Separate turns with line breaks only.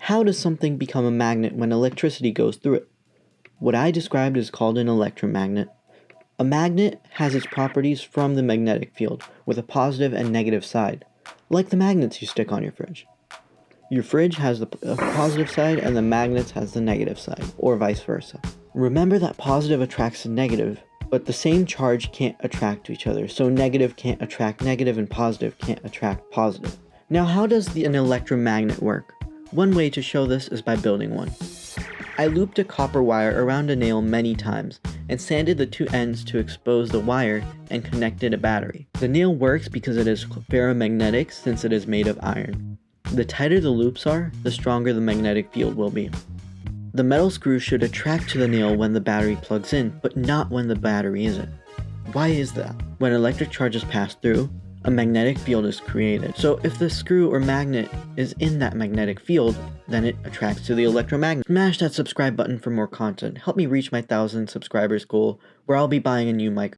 How does something become a magnet when electricity goes through it? What I described is called an electromagnet. A magnet has its properties from the magnetic field, with a positive and negative side, like the magnets you stick on your fridge. Your fridge has the positive side and the magnets has the negative side, or vice versa. Remember that positive attracts the negative, but the same charge can't attract to each other, so negative can't attract negative and positive can't attract positive. Now, how does an electromagnet work? One way to show this is by building one. I looped a copper wire around a nail many times and sanded the two ends to expose the wire and connected a battery. The nail works because it is ferromagnetic since it is made of iron. The tighter the loops are, the stronger the magnetic field will be. The metal screw should attract to the nail when the battery plugs in, but not when the battery isn't. Why is that? When electric charges pass through, a magnetic field is created. So if the screw or magnet is in that magnetic field, then it attracts to the electromagnet. Smash that subscribe button for more content. Help me reach my 1,000 subscribers goal, where I'll be buying a new mic.